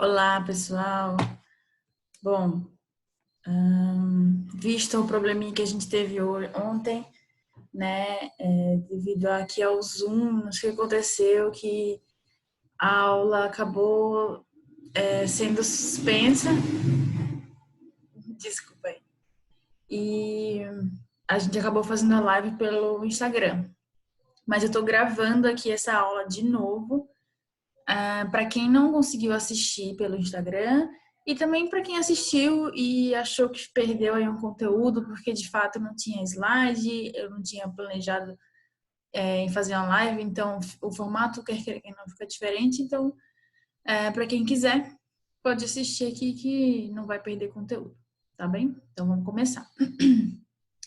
Olá, pessoal. Bom, visto o probleminha que a gente teve ontem, né, devido aqui ao Zoom, não sei o que aconteceu, que a aula acabou sendo suspensa, desculpa aí, e a gente acabou fazendo a live pelo Instagram. Mas eu tô gravando aqui essa aula de novo, para quem não conseguiu assistir pelo Instagram e também para quem assistiu e achou que perdeu aí um conteúdo porque de fato não tinha slide, eu não tinha planejado em fazer uma live, então o formato quer queira que não fica diferente, então para quem quiser pode assistir aqui que não vai perder conteúdo, tá bem? Então vamos começar.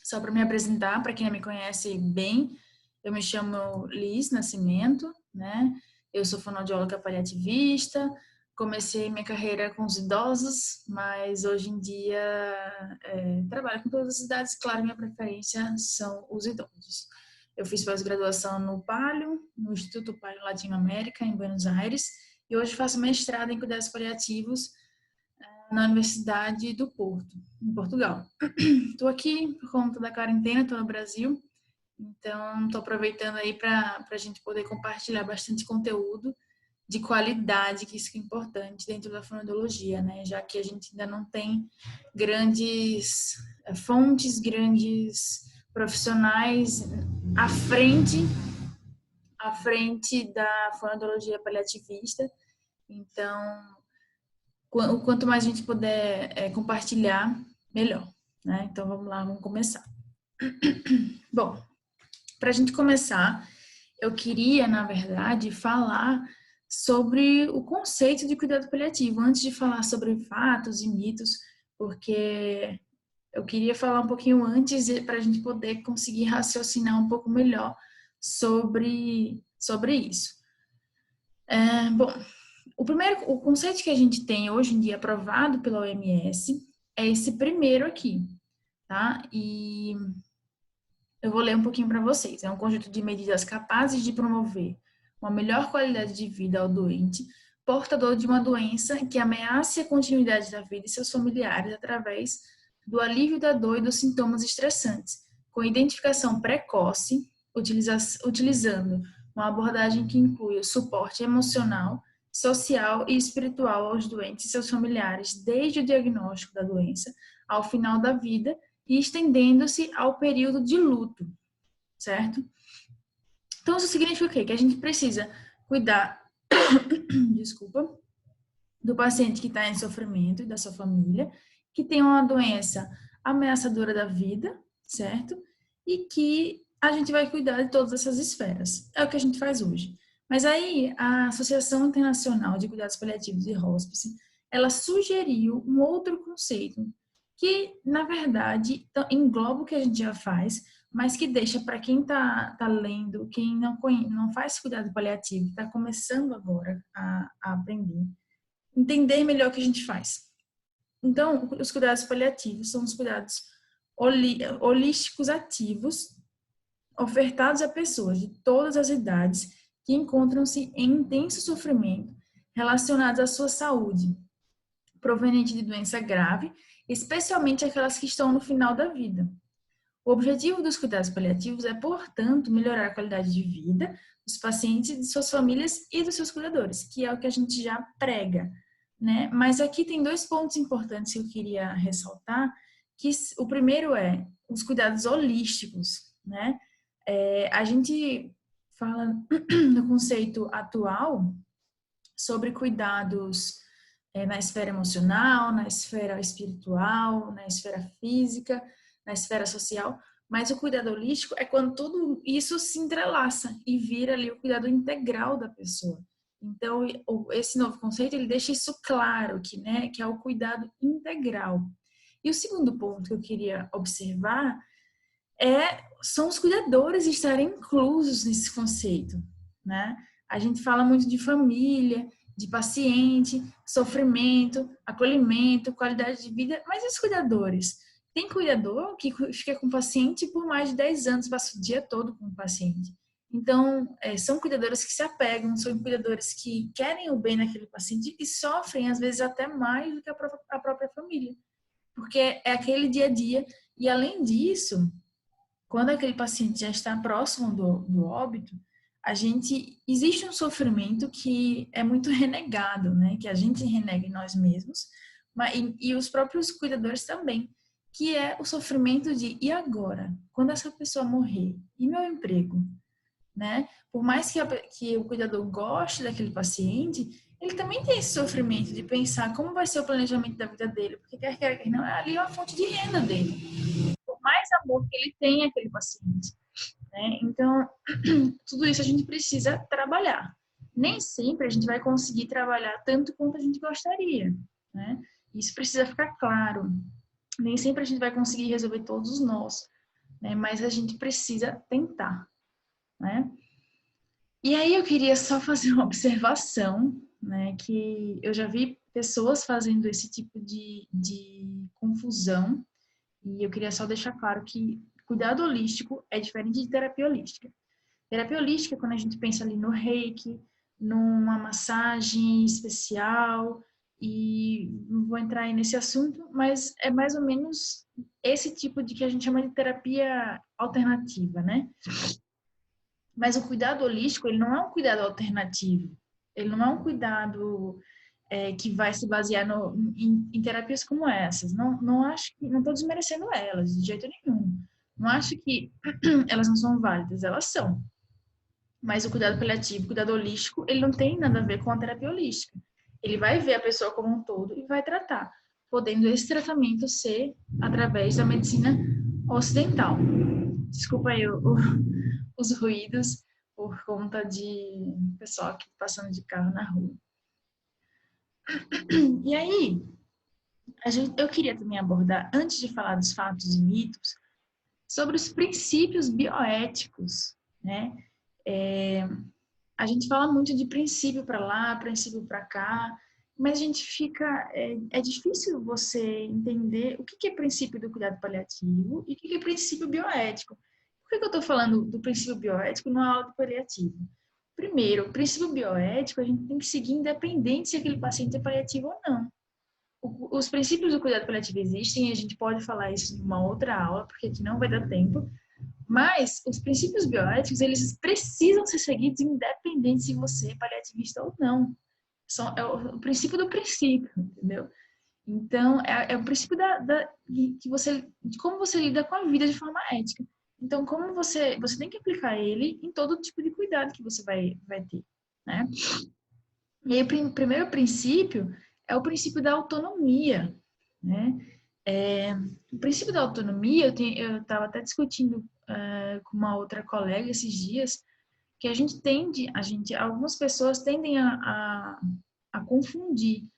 Só para me apresentar, para quem não me conhece bem, eu me chamo Liz Nascimento, né? Eu sou fonoaudióloga paliativista, comecei minha carreira com os idosos, mas hoje em dia trabalho com todas as idades, claro, minha preferência são os idosos. Eu fiz pós-graduação no Palio, no Instituto Palio Latinoamérica, em Buenos Aires, e hoje faço mestrado em cuidados paliativos na Universidade do Porto, em Portugal. Estou aqui por conta da quarentena, estou no Brasil, então estou aproveitando aí para a gente poder compartilhar bastante conteúdo de qualidade, que isso é importante dentro da fonoaudiologia, né? Já que a gente ainda não tem grandes fontes, grandes profissionais à frente da fonoaudiologia paliativista. Então, o quanto mais a gente puder compartilhar, melhor, né? Então vamos lá, vamos começar. Bom, para a gente começar, eu queria, na verdade, falar sobre o conceito de cuidado paliativo, antes de falar sobre fatos e mitos, porque eu queria falar um pouquinho antes para a gente poder conseguir raciocinar um pouco melhor sobre isso. Bom, o conceito que a gente tem hoje em dia aprovado pela OMS é esse primeiro aqui, tá? E eu vou ler um pouquinho para vocês. É um conjunto de medidas capazes de promover uma melhor qualidade de vida ao doente, portador de uma doença que ameace a continuidade da vida de seus familiares através do alívio da dor e dos sintomas estressantes, com identificação precoce, utilizando uma abordagem que inclui o suporte emocional, social e espiritual aos doentes e seus familiares, desde o diagnóstico da doença ao final da vida, e estendendo-se ao período de luto, certo? Então, isso significa o quê? Que a gente precisa cuidar, desculpa, do paciente que está em sofrimento e da sua família, que tem uma doença ameaçadora da vida, certo? E que a gente vai cuidar de todas essas esferas. É o que a gente faz hoje. Mas aí, a Associação Internacional de Cuidados Paliativos e Hospice, ela sugeriu um outro conceito, que, na verdade, engloba o que a gente já faz, mas que deixa para quem está lendo, quem não faz cuidado paliativo, está começando agora a aprender, entender melhor o que a gente faz. Então, os cuidados paliativos são os cuidados holísticos ativos ofertados a pessoas de todas as idades que encontram-se em intenso sofrimento relacionados à sua saúde, proveniente de doença grave, especialmente aquelas que estão no final da vida. O objetivo dos cuidados paliativos é, portanto, melhorar a qualidade de vida dos pacientes, de suas famílias e dos seus cuidadores, que é o que a gente já prega, né? Mas aqui tem dois pontos importantes que eu queria ressaltar, que o primeiro é os cuidados holísticos, né? A gente fala no conceito atual sobre cuidados na esfera emocional, na esfera espiritual, na esfera física, na esfera social, mas o cuidado holístico é quando tudo isso se entrelaça e vira ali o cuidado integral da pessoa. Então, esse novo conceito, ele deixa isso claro, que é o cuidado integral. E o segundo ponto que eu queria observar são os cuidadores estarem inclusos nesse conceito, né? A gente fala muito de família, de paciente, sofrimento, acolhimento, qualidade de vida, mas e os cuidadores? Tem cuidador que fica com o paciente por mais de 10 anos, passa o dia todo com o paciente. Então, são cuidadores que se apegam, são cuidadores que querem o bem daquele paciente e sofrem, às vezes, até mais do que a própria família. Porque é aquele dia a dia. E, além disso, quando aquele paciente já está próximo do óbito, existe um sofrimento que é muito renegado, né? Que a gente renega em nós mesmos, e os próprios cuidadores também, que é o sofrimento de, e agora? Quando essa pessoa morrer? E meu emprego? Né? Por mais que o cuidador goste daquele paciente, ele também tem esse sofrimento de pensar como vai ser o planejamento da vida dele, porque quer não, é ali uma fonte de renda dele. Por mais amor que ele tem àquele paciente, né? Então, tudo isso a gente precisa trabalhar. Nem sempre a gente vai conseguir trabalhar tanto quanto a gente gostaria, né? Isso precisa ficar claro. Nem sempre a gente vai conseguir resolver todos os nós, né? Mas a gente precisa tentar, né? E aí eu queria só fazer uma observação, né, que eu já vi pessoas fazendo esse tipo de confusão, e eu queria só deixar claro que cuidado holístico é diferente de terapia holística. Terapia holística é quando a gente pensa ali no reiki, numa massagem especial, e não vou entrar aí nesse assunto, mas é mais ou menos esse tipo de que a gente chama de terapia alternativa, né? Mas o cuidado holístico, ele não é um cuidado alternativo. Ele não é um cuidado que vai se basear em terapias como essas. Não acho que, não estou desmerecendo elas de jeito nenhum. Não acho que elas não são válidas, elas são. Mas o cuidado paliativo, o cuidado holístico, ele não tem nada a ver com a terapia holística. Ele vai ver a pessoa como um todo e vai tratar, podendo esse tratamento ser através da medicina ocidental. Desculpa aí os ruídos por conta de pessoal aqui passando de carro na rua. E aí, eu queria também abordar, antes de falar dos fatos e mitos, sobre os princípios bioéticos, né? A gente fala muito de princípio para lá, princípio para cá, mas a gente fica. É difícil você entender o que é princípio do cuidado paliativo e o que é princípio bioético. Por que eu estou falando do princípio bioético na aula do paliativo? Primeiro, o princípio bioético a gente tem que seguir independente se aquele paciente é paliativo ou não. Os princípios do cuidado paliativo existem e a gente pode falar isso em uma outra aula, porque aqui não vai dar tempo, mas os princípios bioéticos, eles precisam ser seguidos independente se você é paliativista ou não. É o princípio do princípio, entendeu? Então, é o princípio de como você lida com a vida de forma ética. Então, como você tem que aplicar ele em todo tipo de cuidado que você vai ter, né? E aí, o primeiro princípio é o princípio da autonomia, né? O princípio da autonomia, eu estava até discutindo com uma outra colega esses dias, que algumas pessoas tendem a confundir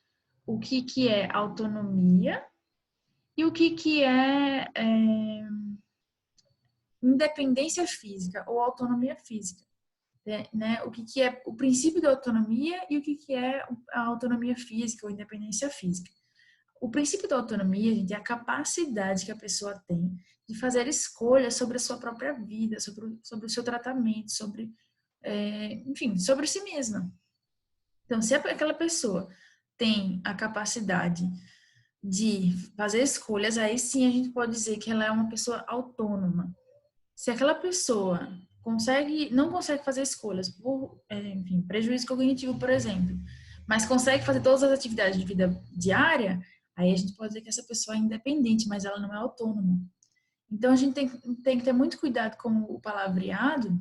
o que é autonomia e o que é independência física ou autonomia física, né? O que é o princípio da autonomia e o que é a autonomia física ou independência física. O princípio da autonomia, gente, é a capacidade que a pessoa tem de fazer escolhas sobre a sua própria vida, sobre o seu tratamento, enfim, sobre si mesma. Então, se aquela pessoa tem a capacidade de fazer escolhas, aí sim a gente pode dizer que ela é uma pessoa autônoma. Se aquela pessoa não consegue fazer escolhas por, enfim, prejuízo cognitivo, por exemplo, mas consegue fazer todas as atividades de vida diária, aí a gente pode dizer que essa pessoa é independente, mas ela não é autônoma. Então a gente tem que ter muito cuidado com o palavreado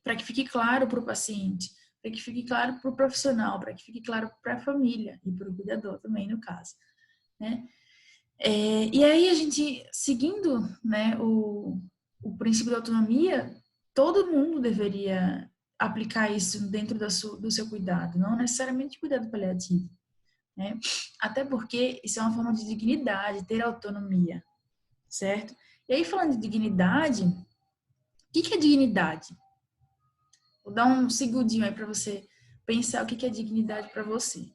para que fique claro para o paciente, para que fique claro para o profissional, para que fique claro para a família e para o cuidador também, no caso, né? E aí a gente, seguindo, né, o princípio da autonomia, todo mundo deveria aplicar isso dentro do seu cuidado, não necessariamente cuidado paliativo, né? Até porque isso é uma forma de dignidade, ter autonomia, certo? E aí, falando de dignidade, o que é dignidade? Vou dar um segundinho aí para você pensar o que é dignidade para você.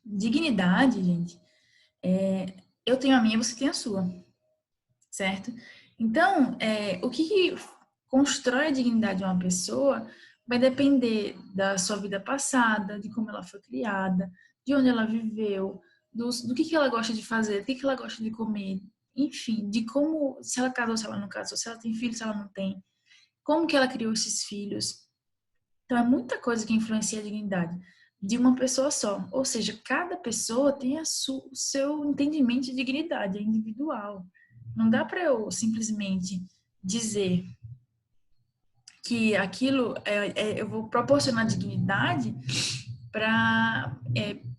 Dignidade, gente, Eu tenho a minha, você tem a sua, certo? Então, o que constrói a dignidade de uma pessoa vai depender da sua vida passada, de como ela foi criada, de onde ela viveu, do que ela gosta de fazer, do que ela gosta de comer, enfim, de como, se ela casou, se ela não casou, se ela tem filhos, se ela não tem, como que ela criou esses filhos. Então, é muita coisa que influencia a dignidade de uma pessoa só. Ou seja, cada pessoa tem o seu entendimento de dignidade, é individual. Não dá para eu simplesmente dizer que aquilo eu vou proporcionar dignidade para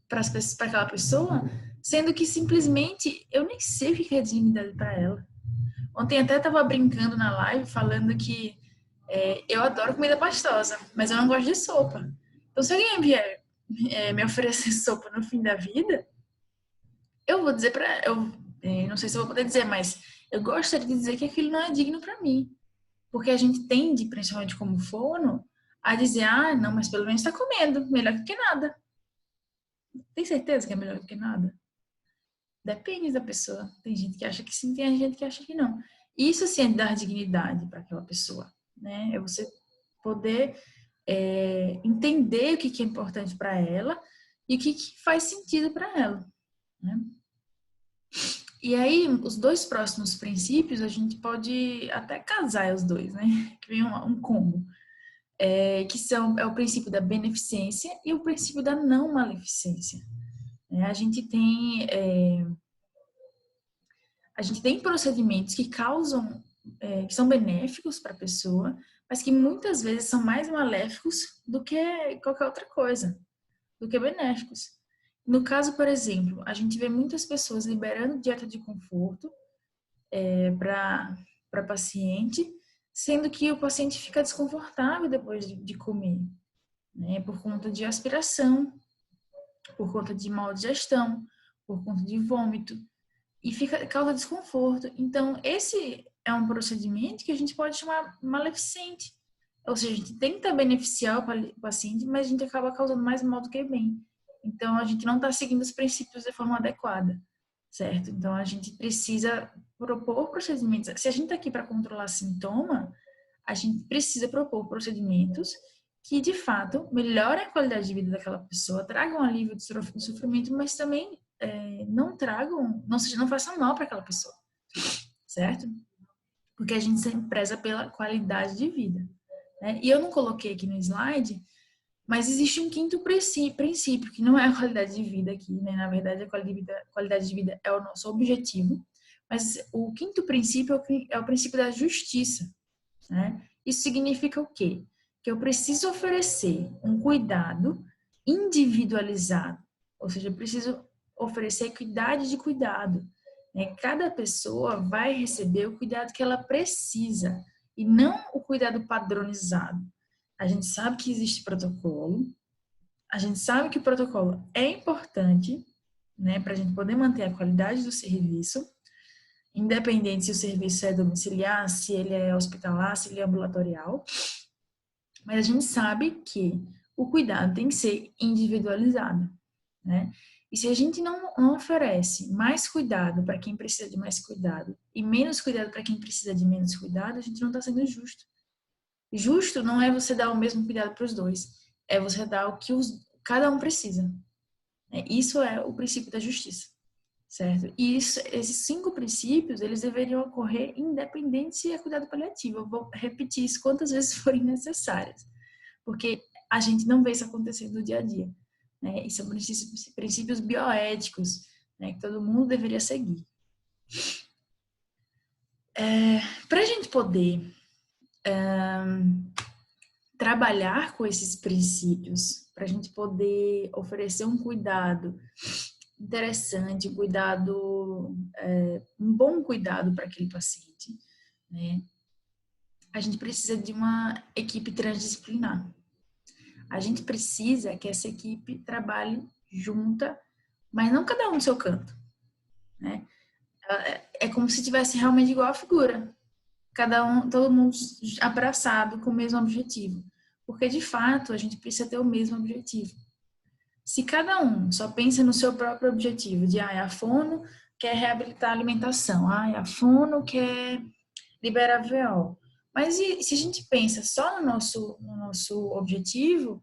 para aquela pessoa, sendo que simplesmente eu nem sei o que é dignidade para ela. Ontem até estava brincando na live falando que eu adoro comida pastosa, mas eu não gosto de sopa. Então, se alguém vier me oferecer sopa no fim da vida, eu vou dizer para não sei se eu vou poder dizer, mas eu gostaria de dizer que aquilo não é digno para mim. Porque a gente tende, principalmente como fono, a dizer, ah, não, mas pelo menos está comendo, melhor do que nada. Tem certeza que é melhor do que nada? Depende da pessoa. Tem gente que acha que sim, tem gente que acha que não. Isso sim é dar dignidade para aquela pessoa, né? É você poder entender o que é importante para ela e o que faz sentido para ela, né? E aí, os dois próximos princípios, a gente pode até casar os dois, né? Que vem um combo. Que é o princípio da beneficência e o princípio da não maleficência. A gente tem procedimentos que causam, que são benéficos para a pessoa, mas que muitas vezes são mais maléficos do que qualquer outra coisa, do que benéficos. No caso, por exemplo, a gente vê muitas pessoas liberando dieta de conforto para paciente, sendo que o paciente fica desconfortável depois de comer, né? Por conta de aspiração, por conta de mal digestão, por conta de vômito, e causa desconforto. Então, esse é um procedimento que a gente pode chamar maleficente. Ou seja, a gente tenta beneficiar o paciente, mas a gente acaba causando mais mal do que bem. Então, a gente não está seguindo os princípios de forma adequada, certo? Então, a gente precisa propor procedimentos. Se a gente está aqui para controlar sintoma, a gente precisa propor procedimentos que, de fato, melhorem a qualidade de vida daquela pessoa, tragam alívio do sofrimento, mas também não tragam, não façam mal para aquela pessoa, certo? Porque a gente sempre preza pela qualidade de vida, né? E eu não coloquei aqui no slide, mas existe um quinto princípio, que não é a qualidade de vida aqui, né? Na verdade, a qualidade de vida é o nosso objetivo, mas o quinto princípio é o princípio da justiça, né? Isso significa o quê? Que eu preciso oferecer um cuidado individualizado, ou seja, eu preciso oferecer equidade de cuidado, né? Cada pessoa vai receber o cuidado que ela precisa e não o cuidado padronizado. A gente sabe que existe protocolo, a gente sabe que o protocolo é importante, né, para a gente poder manter a qualidade do serviço, independente se o serviço é domiciliar, se ele é hospitalar, se ele é ambulatorial. Mas a gente sabe que o cuidado tem que ser individualizado, né? E se a gente não oferece mais cuidado para quem precisa de mais cuidado e menos cuidado para quem precisa de menos cuidado, a gente não está sendo justo. Justo não é você dar o mesmo cuidado para os dois, é você dar o que cada um precisa, né? Isso é o princípio da justiça, certo? E esses 5 princípios, eles deveriam ocorrer independente se é cuidado paliativo. Eu vou repetir isso quantas vezes forem necessárias, porque a gente não vê isso acontecendo no dia a dia, né? E são princípios bioéticos, né, que todo mundo deveria seguir. Para a gente poder trabalhar com esses princípios, para a gente poder oferecer um cuidado interessante, um bom cuidado para aquele paciente, né? A gente precisa de uma equipe transdisciplinar. A gente precisa que essa equipe trabalhe junta, mas não cada um no seu canto, né? É como se tivesse realmente igual a figura, todo mundo abraçado com o mesmo objetivo, porque de fato a gente precisa ter o mesmo objetivo. Se cada um só pensa no seu próprio objetivo, de a fono quer reabilitar a alimentação, a fono quer liberar VO. Mas e, se a gente pensa só no nosso objetivo,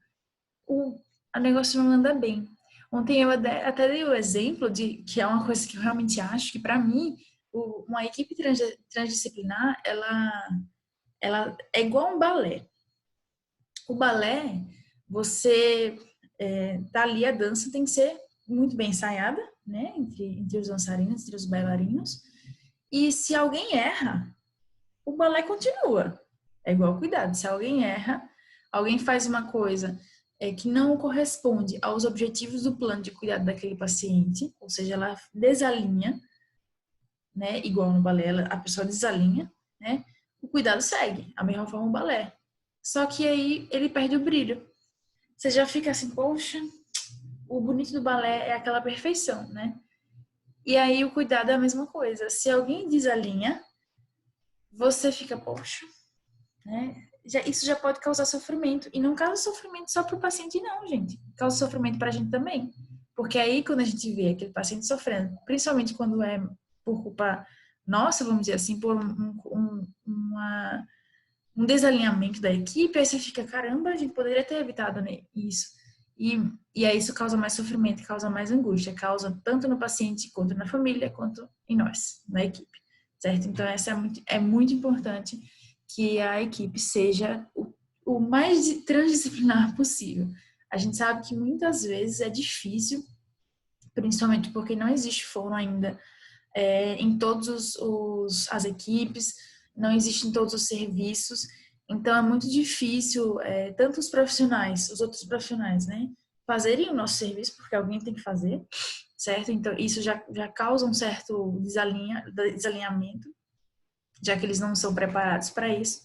o negócio não anda bem. Ontem eu até dei o exemplo de que é uma coisa que eu realmente acho que, para mim, uma equipe transdisciplinar, ela é igual um balé. O balé, você tá ali, a dança tem que ser muito bem ensaiada, né, entre os dançarinos, entre os bailarinos. E se alguém erra, o balé continua. É igual cuidado. Se alguém erra, alguém faz uma coisa que não corresponde aos objetivos do plano de cuidado daquele paciente, ou seja, ela desalinha, né? Igual no balé, a pessoa desalinha, né? O cuidado segue, a mesma forma o balé. Só que aí ele perde o brilho. Você já fica assim, poxa, o bonito do balé é aquela perfeição, né? E aí o cuidado é a mesma coisa. Se alguém desalinha, você fica, poxa, né? Isso já pode causar sofrimento. E não causa sofrimento só para o paciente, não, gente. Causa sofrimento para a gente também. Porque aí, quando a gente vê aquele paciente sofrendo, principalmente quando é por culpa nossa, vamos dizer assim, por um desalinhamento da equipe, aí você fica, caramba, a gente poderia ter evitado, né, isso. E aí isso causa mais sofrimento, causa mais angústia, causa tanto no paciente, quanto na família, quanto em nós, na equipe, certo? Então, essa é muito importante que a equipe seja o mais transdisciplinar possível. A gente sabe que muitas vezes é difícil, principalmente porque não existe fórum ainda em todas as equipes, não existe em todos os serviços, então é muito difícil, tanto os profissionais, os outros profissionais, né, fazerem o nosso serviço, porque alguém tem que fazer, certo? Então isso já causa um certo desalinhamento, já que eles não são preparados para isso.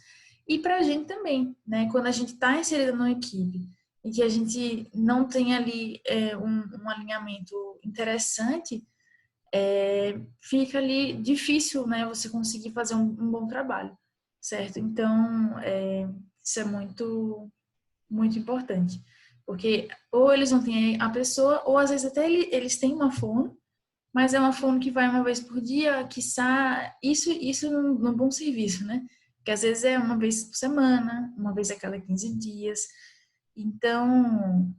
E para a gente também, né? Quando a gente está inserido numa equipe e que a gente não tem ali um alinhamento interessante, fica ali difícil, né? Você conseguir fazer um bom trabalho, certo? Então, isso é muito, muito importante. Porque ou eles não têm a pessoa, ou às vezes até eles têm uma fono, mas é uma fono que vai uma vez por dia, quiçá, isso num bom serviço, né? Que às vezes é uma vez por semana, uma vez a cada 15 dias. Então,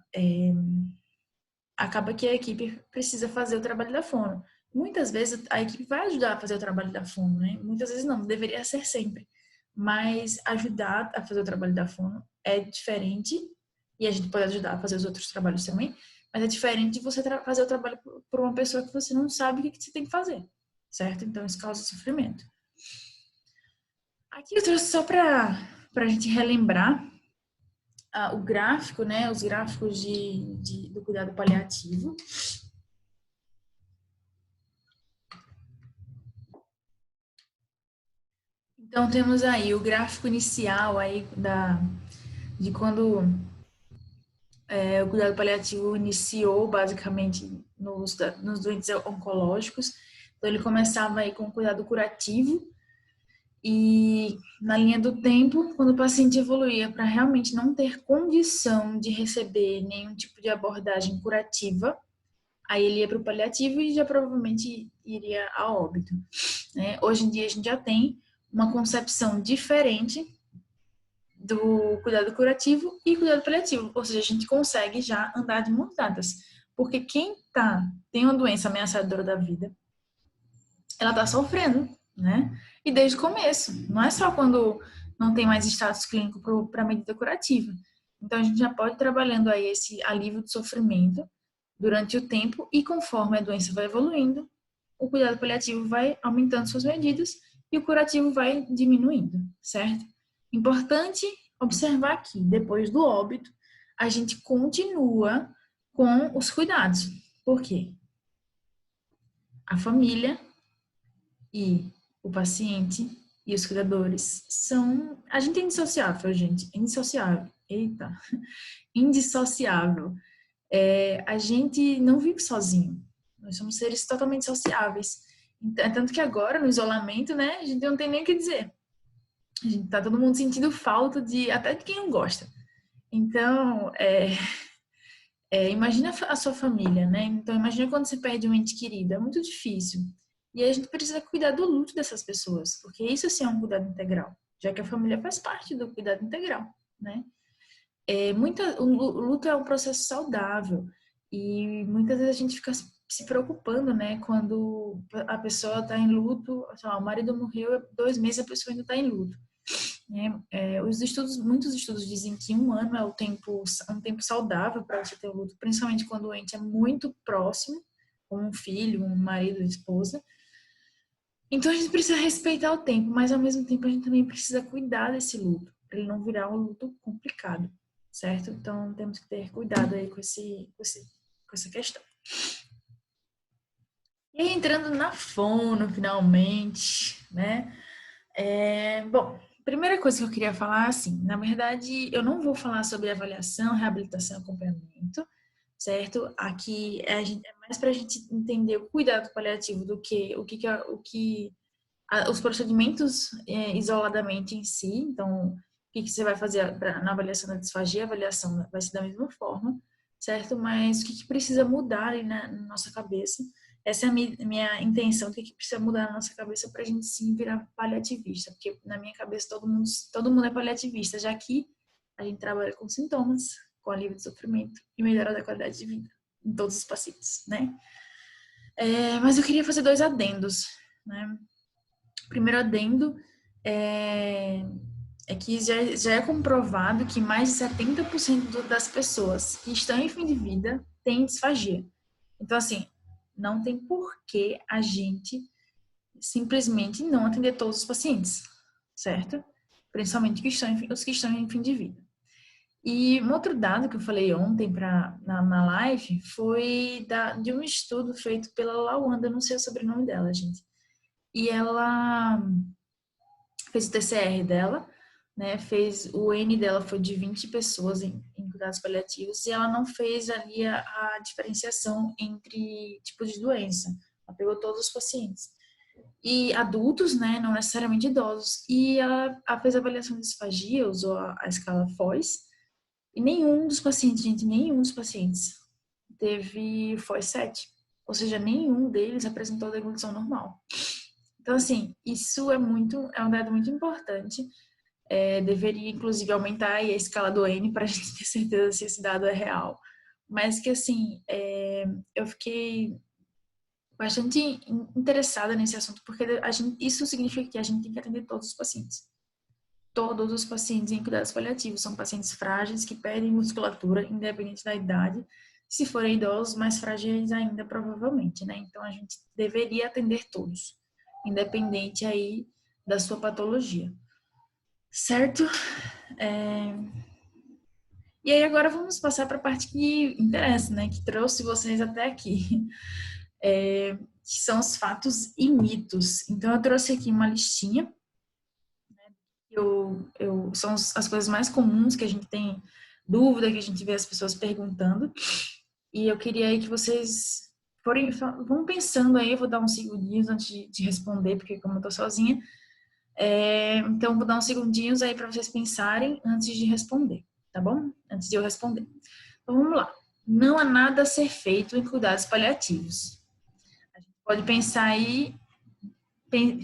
acaba que a equipe precisa fazer o trabalho da fono. Muitas vezes a equipe vai ajudar a fazer o trabalho da fono, né? Muitas vezes não, deveria ser sempre. Mas ajudar a fazer o trabalho da fono é diferente, e a gente pode ajudar a fazer os outros trabalhos também, mas é diferente de você fazer o trabalho por uma pessoa que você não sabe o que você tem que fazer, certo? Então isso causa sofrimento. Aqui eu trouxe só para a gente relembrar o gráfico, né? Os gráficos do cuidado paliativo. Então temos aí o gráfico inicial aí de quando o cuidado paliativo iniciou basicamente nos doentes oncológicos. Então ele começava aí com o cuidado curativo e na linha do tempo, quando o paciente evoluía para realmente não ter condição de receber nenhum tipo de abordagem curativa, aí ele ia para o paliativo e já provavelmente iria a óbito, né? Hoje em dia a gente já tem uma concepção diferente do cuidado curativo e cuidado paliativo, ou seja, a gente consegue já andar de mãos dadas, porque quem tem uma doença ameaçadora da vida, ela está sofrendo, né? E desde o começo, não é só quando não tem mais status clínico para medida curativa. Então a gente já pode ir trabalhando aí esse alívio do sofrimento durante o tempo e conforme a doença vai evoluindo, o cuidado paliativo vai aumentando suas medidas e o curativo vai diminuindo, certo? Importante observar que depois do óbito, a gente continua com os cuidados. Por quê? A família e o paciente e os cuidadores são... A gente é indissociável, gente. É indissociável. Eita. Indissociável. A gente não vive sozinho. Nós somos seres totalmente sociáveis. Tanto que agora, no isolamento, né, a gente não tem nem o que dizer. A gente tá todo mundo sentindo falta até de quem não gosta. Então, Imagina a sua família, né? Então, imagina quando você perde um ente querido, é muito difícil. E aí a gente precisa cuidar do luto dessas pessoas, porque isso sim é um cuidado integral, já que a família faz parte do cuidado integral, né? O luto é um processo saudável e muitas vezes a gente fica se preocupando, né? Quando a pessoa está em luto, sei lá, o marido morreu, 2 meses a pessoa ainda está em luto, né? Muitos estudos dizem que 1 ano é um tempo saudável para você ter o luto, principalmente quando o ente é muito próximo, como um filho, um marido, esposa. Então a gente precisa respeitar o tempo, mas ao mesmo tempo a gente também precisa cuidar desse luto, para ele não virar um luto complicado, certo? Então temos que ter cuidado aí com essa questão. E aí, entrando na fono, finalmente, né? Bom, primeira coisa que eu queria falar, assim, na verdade, eu não vou falar sobre avaliação, reabilitação e acompanhamento, certo? Aqui é mais para a gente entender o cuidado paliativo do que os procedimentos isoladamente em si. Então, o que você vai fazer na avaliação da disfagia? A avaliação vai ser da mesma forma, certo? Mas o que precisa mudar ali na nossa cabeça? Essa é a minha intenção, o que precisa mudar na nossa cabeça para a gente sim virar paliativista, porque na minha cabeça todo mundo é paliativista, já que a gente trabalha com sintomas, com alívio de sofrimento e melhora da qualidade de vida em todos os pacientes, né? Mas eu queria fazer 2 adendos, né? O primeiro adendo é que já é comprovado que mais de 70% das pessoas que estão em fim de vida têm disfagia. Então, assim, não tem por que a gente simplesmente não atender todos os pacientes, certo? Principalmente os que estão em fim de vida. E um outro dado que eu falei ontem na live foi de um estudo feito pela Lawanda, não sei o sobrenome dela, gente. E ela fez o TCR dela, né? O N dela foi de 20 pessoas em cuidados paliativos e ela não fez ali a diferenciação entre tipos de doença. Ela pegou todos os pacientes. E adultos, né? Não necessariamente idosos. E ela fez a avaliação de disfagia, usou a escala FOIS. E nenhum dos pacientes, gente, nenhum dos pacientes teve FOIS 7. Ou seja, nenhum deles apresentou deglutição normal. Então, assim, isso é um dado muito importante. Deveria, inclusive, aumentar aí a escala do N para a gente ter certeza se esse dado é real. Mas que, assim, eu fiquei bastante interessada nesse assunto, porque isso significa que a gente tem que atender todos os pacientes. Todos os pacientes em cuidados paliativos são pacientes frágeis que perdem musculatura, independente da idade. Se forem idosos, mais frágeis ainda, provavelmente, né? Então, a gente deveria atender todos, independente aí da sua patologia. Certo? E aí agora vamos passar para a parte que interessa, né? Que trouxe vocês até aqui. Que são os fatos e mitos. Então eu trouxe aqui uma listinha. São as coisas mais comuns que a gente tem dúvida, que a gente vê as pessoas perguntando. E eu queria aí que vocês vão pensando aí, eu vou dar uns segundinhos antes de responder, porque como eu tô sozinha, então vou dar uns segundinhos aí para vocês pensarem antes de responder, tá bom? Antes de eu responder. Então vamos lá. Não há nada a ser feito em cuidados paliativos. A gente pode pensar aí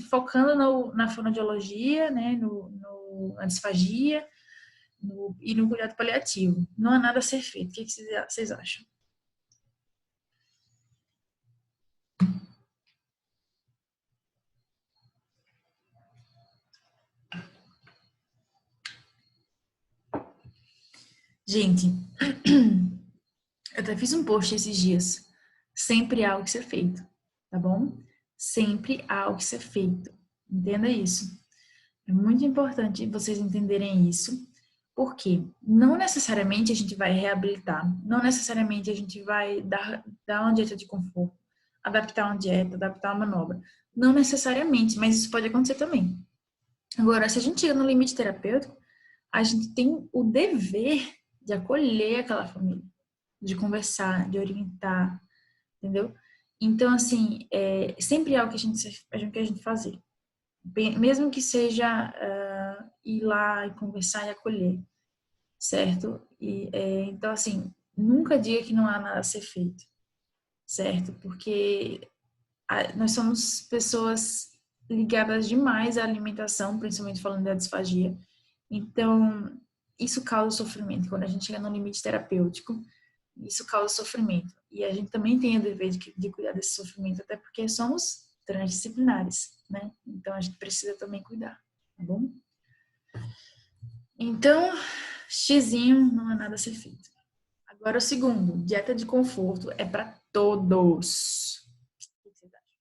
focando na fonoaudiologia, né, na disfagia e no cuidado paliativo. Não há nada a ser feito. O que vocês acham? Gente, eu até fiz um post esses dias. Sempre há o que ser feito, tá bom? Sempre há o que ser feito. Entenda isso. É muito importante vocês entenderem isso, porque não necessariamente a gente vai reabilitar, não necessariamente a gente vai dar uma dieta de conforto, adaptar uma dieta, adaptar uma manobra. Não necessariamente, mas isso pode acontecer também. Agora, se a gente chega no limite terapêutico, a gente tem o dever de acolher aquela família, de conversar, de orientar, entendeu? Então, assim, sempre é o que a gente fazer. Mesmo que seja ir lá e conversar e acolher, certo? Então, assim, nunca diga que não há nada a ser feito, certo? Porque nós somos pessoas ligadas demais à alimentação, principalmente falando da disfagia. Então, isso causa sofrimento. Quando a gente chega no limite terapêutico, isso causa sofrimento. E a gente também tem o dever de cuidar desse sofrimento, até porque somos transdisciplinares, né? Então, a gente precisa também cuidar, tá bom? Então, xizinho não é nada a ser feito. Agora, o segundo, dieta de conforto é para todos. O que vocês acham?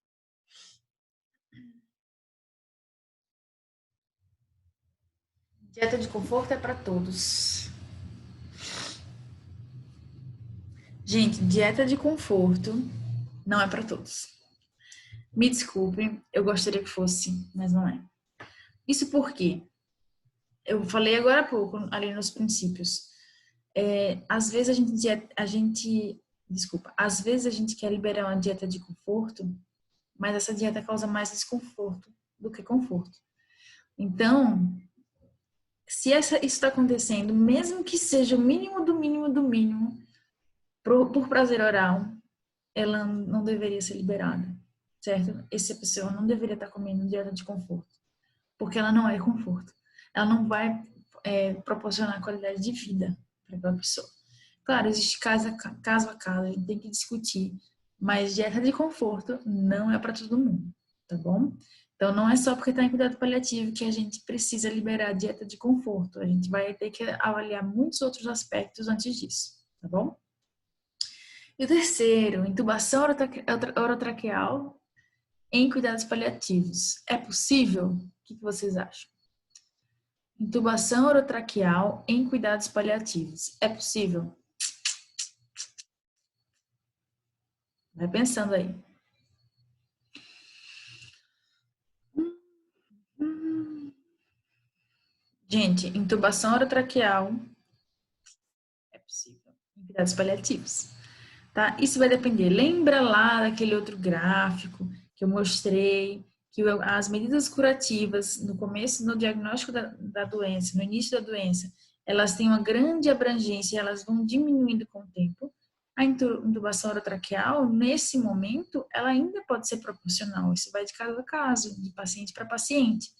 Dieta de conforto é para todos. Gente, dieta de conforto não é para todos. Me desculpe, eu gostaria que fosse, mas não é. Isso porque eu falei agora há pouco, ali nos princípios. Às vezes às vezes a gente quer liberar uma dieta de conforto, mas essa dieta causa mais desconforto do que conforto. Então, se isso está acontecendo, mesmo que seja o mínimo do mínimo do mínimo, por prazer oral, ela não deveria ser liberada, certo? Essa pessoa não deveria estar comendo dieta de conforto, porque ela não é conforto. Ela não vai proporcionar qualidade de vida para aquela pessoa. Claro, existe caso a caso, a gente tem que discutir, mas dieta de conforto não é para todo mundo, tá bom? Então, não é só porque está em cuidado paliativo que a gente precisa liberar a dieta de conforto. A gente vai ter que avaliar muitos outros aspectos antes disso, tá bom? E o terceiro, intubação orotraqueal em cuidados paliativos. É possível? O que vocês acham? Intubação orotraqueal em cuidados paliativos. É possível? Vai pensando aí. Gente, intubação orotraqueal é possível em cuidados paliativos, tá? Isso vai depender. Lembra lá daquele outro gráfico que eu mostrei, que as medidas curativas no começo, no diagnóstico da doença, no início da doença, elas têm uma grande abrangência e elas vão diminuindo com o tempo. A intubação orotraqueal, nesse momento, ela ainda pode ser proporcional. Isso vai de caso a caso, de paciente para paciente.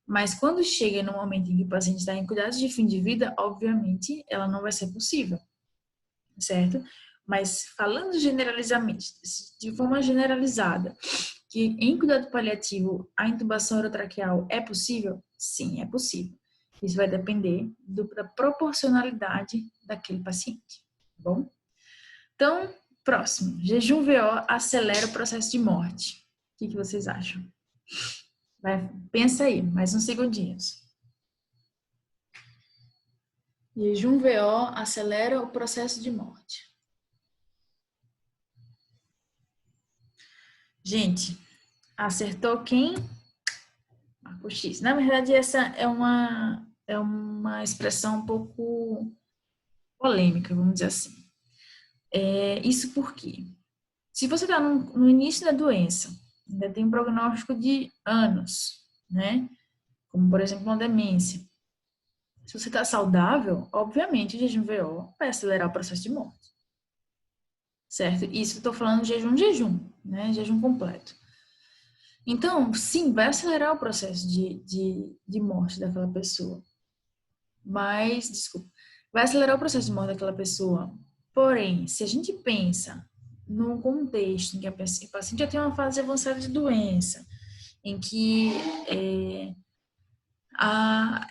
Mas quando chega no momento em que o paciente está em cuidados de fim de vida, obviamente, ela não vai ser possível, certo? Mas falando generalizadamente, de forma generalizada, que em cuidado paliativo a intubação orotraqueal é possível? Sim, é possível. Isso vai depender da proporcionalidade daquele paciente, tá bom? Então, próximo. Jejum VO acelera o processo de morte. O que vocês acham? Pensa aí, mais uns segundinhos. Jejum VO acelera o processo de morte. Gente, acertou quem? Marco X. Na verdade, essa é uma expressão um pouco polêmica, vamos dizer assim. Isso porque, se você está no início da doença, ainda tem um prognóstico de anos, né? Como, por exemplo, uma demência. Se você está saudável, obviamente o jejum VO vai acelerar o processo de morte. Certo? Isso eu estou falando de jejum, né? Jejum completo. Então, sim, vai acelerar o processo de morte daquela pessoa. Mas, desculpa, vai acelerar o processo de morte daquela pessoa. Porém, se a gente pensa num contexto em que o paciente já tem uma fase avançada de doença, em que a,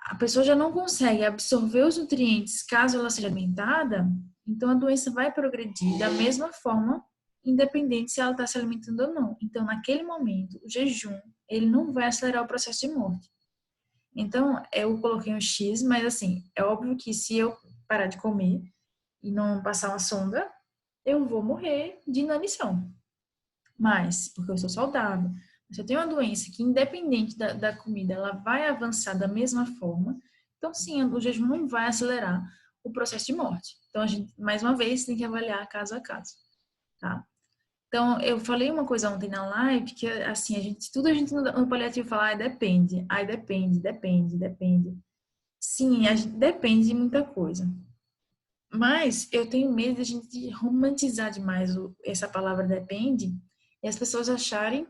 a pessoa já não consegue absorver os nutrientes caso ela seja alimentada, então a doença vai progredir da mesma forma, independente se ela está se alimentando ou não. Então, naquele momento, o jejum, ele não vai acelerar o processo de morte. Então, eu coloquei um X, mas assim, é óbvio que se eu parar de comer e não passar uma sonda, eu vou morrer de inanição. Mas, porque eu sou saudável. Se eu tenho uma doença que, independente da comida, ela vai avançar da mesma forma, então sim, o jejum não vai acelerar o processo de morte. Então, a gente, mais uma vez, tem que avaliar caso a caso, tá? Então, eu falei uma coisa ontem na live, que assim, tudo a gente no paliativo fala, depende, depende. Sim, depende de muita coisa. Mas eu tenho medo de a gente romantizar demais essa palavra depende e as pessoas acharem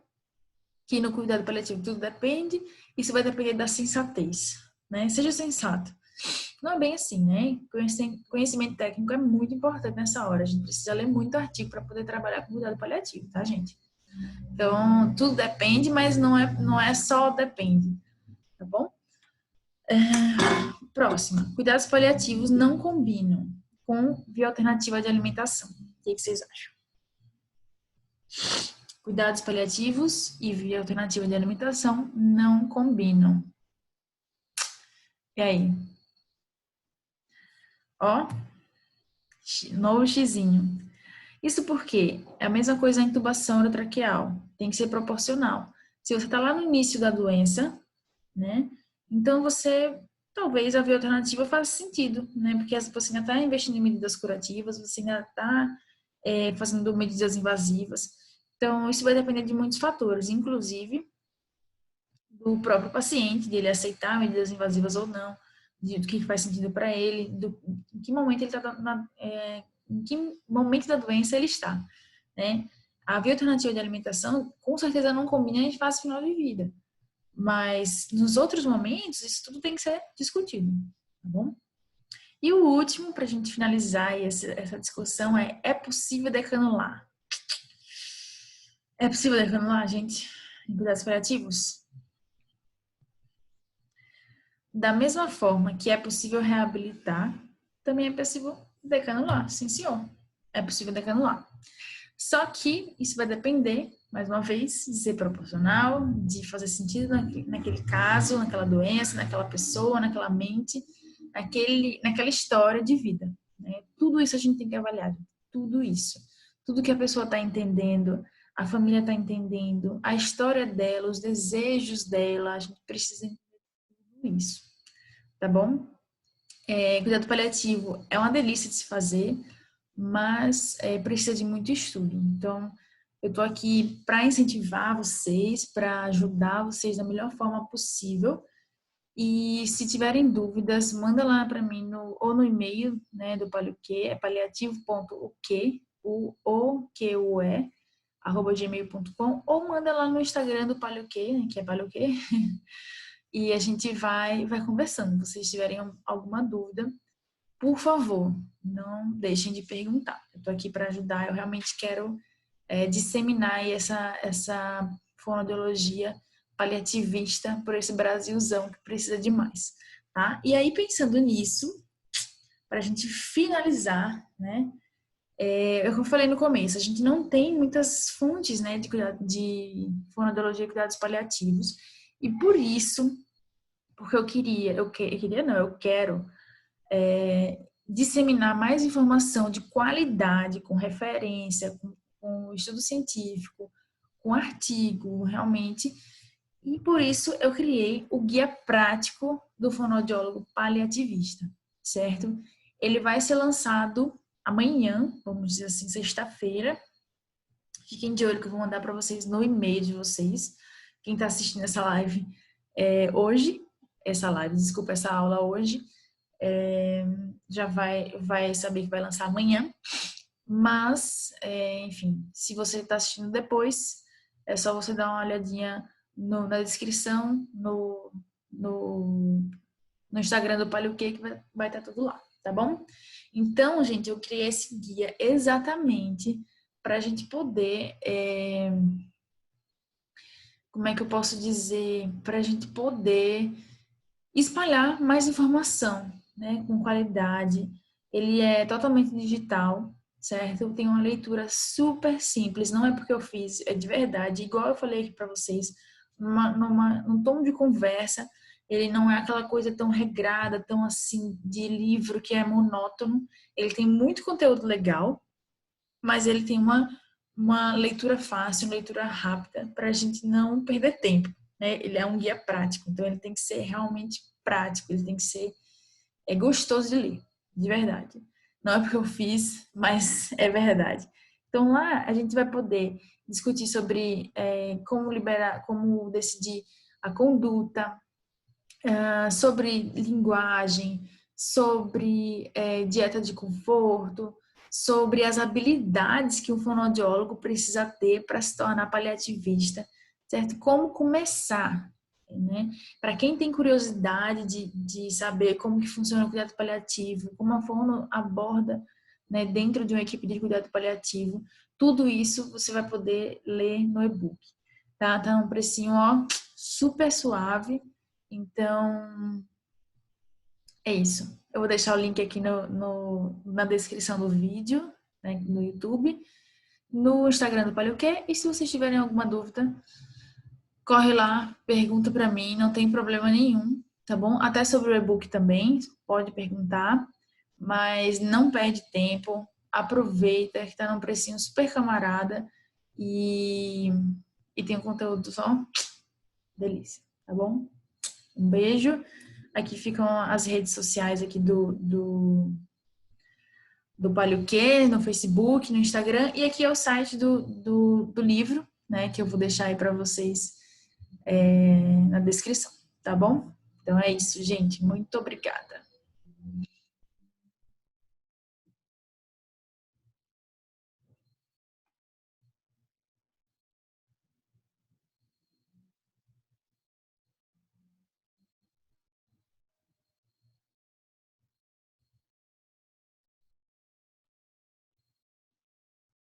que no cuidado paliativo tudo depende, isso vai depender da sensatez, né? Seja sensato. Não é bem assim, né? Conhecimento técnico é muito importante nessa hora. A gente precisa ler muito artigo para poder trabalhar com cuidado paliativo, tá, gente? Então, tudo depende, mas não é só depende, tá bom? Próxima. Cuidados paliativos não combinam com via alternativa de alimentação. O que vocês acham? Cuidados paliativos e via alternativa de alimentação não combinam. E aí? Ó, novo xizinho. Isso porque é a mesma coisa a intubação orotraqueal. Tem que ser proporcional. Se você está lá no início da doença, né? Então talvez a via alternativa faça sentido, né? Porque você ainda está investindo em medidas curativas, você ainda está fazendo medidas invasivas. Então, isso vai depender de muitos fatores, inclusive do próprio paciente, dele aceitar medidas invasivas ou não, do que faz sentido para ele, em que momento ele está em que momento da doença ele está, né? A via alternativa de alimentação, com certeza, não combina em fase final de vida. Mas nos outros momentos, isso tudo tem que ser discutido, tá bom? E o último, para a gente finalizar essa discussão, é possível decanular? É possível decanular, gente, em cuidados paliativos? Da mesma forma que é possível reabilitar, também é possível decanular, sim senhor. É possível decanular. Só que isso vai depender, mais uma vez, de ser proporcional, de fazer sentido naquele caso, naquela doença, naquela pessoa, naquela mente, naquela história de vida. Né? Tudo isso a gente tem que avaliar, tudo isso. Tudo que a pessoa está entendendo, a família está entendendo, a história dela, os desejos dela, a gente precisa entender tudo isso, tá bom? Cuidado paliativo é uma delícia de se fazer, mas precisa de muito estudo. Então, eu estou aqui para incentivar vocês, para ajudar vocês da melhor forma possível. E se tiverem dúvidas, manda lá para mim ou no e-mail, né, do Palioque, é paliativo.uque, @gmail.com, ou manda lá no Instagram do Palioque, né, que é Palioque, e a gente vai conversando. Se vocês tiverem alguma dúvida, por favor, não deixem de perguntar. Eu estou aqui para ajudar, eu realmente quero disseminar essa fonoaudiologia paliativista por esse Brasilzão que precisa de mais, tá? E aí, pensando nisso, para a gente finalizar, né? Como eu falei no começo, a gente não tem muitas fontes, né, de fonoaudiologia e cuidados paliativos, e por isso, porque eu quero disseminar mais informação de qualidade, com referência, com estudo científico, com artigo, realmente. E por isso eu criei o guia prático do fonoaudiólogo paliativista, certo? Ele vai ser lançado amanhã, vamos dizer assim, sexta-feira. Fiquem de olho que eu vou mandar para vocês no e-mail de vocês. Quem está assistindo essa live hoje, essa aula hoje, já vai saber que vai lançar amanhã. Mas, enfim, se você está assistindo depois, é só você dar uma olhadinha na descrição, no Instagram do Palioque, que vai estar tudo lá, tá bom? Então, gente, eu criei esse guia exatamente para a gente poder, como é que eu posso dizer? Para a gente poder espalhar mais informação, né, com qualidade. Ele é totalmente digital, certo? Tem uma leitura super simples, não é porque eu fiz, é de verdade, igual eu falei aqui para vocês, num tom de conversa, ele não é aquela coisa tão regrada, tão assim, de livro que é monótono. Ele tem muito conteúdo legal, mas ele tem uma leitura fácil, uma leitura rápida, para a gente não perder tempo, né? Ele é um guia prático, então ele tem que ser realmente prático, ele tem que ser gostoso de ler, de verdade. Não é porque eu fiz, mas é verdade. Então lá a gente vai poder discutir sobre como decidir a conduta, sobre linguagem, sobre dieta de conforto, sobre as habilidades que um fonoaudiólogo precisa ter para se tornar paliativista, certo? Como começar, né? Para quem tem curiosidade de saber como que funciona o cuidado paliativo, como a fono aborda, né, dentro de uma equipe de cuidado paliativo, tudo isso você vai poder ler no e-book. Tá um precinho, ó, super suave. Então, é isso. Eu vou deixar o link aqui na descrição do vídeo, né, no YouTube, no Instagram do Palioquê. E se vocês tiverem alguma dúvida, corre lá, pergunta para mim, não tem problema nenhum, tá bom? Até sobre o e-book também, pode perguntar, mas não perde tempo, aproveita que tá num precinho super camarada e tem um conteúdo só delícia, tá bom? Um beijo. Aqui ficam as redes sociais aqui do Palioquê, no Facebook, no Instagram. E aqui é o site do livro, né? Que eu vou deixar aí para vocês na descrição, tá bom? Então é isso, gente. Muito obrigada.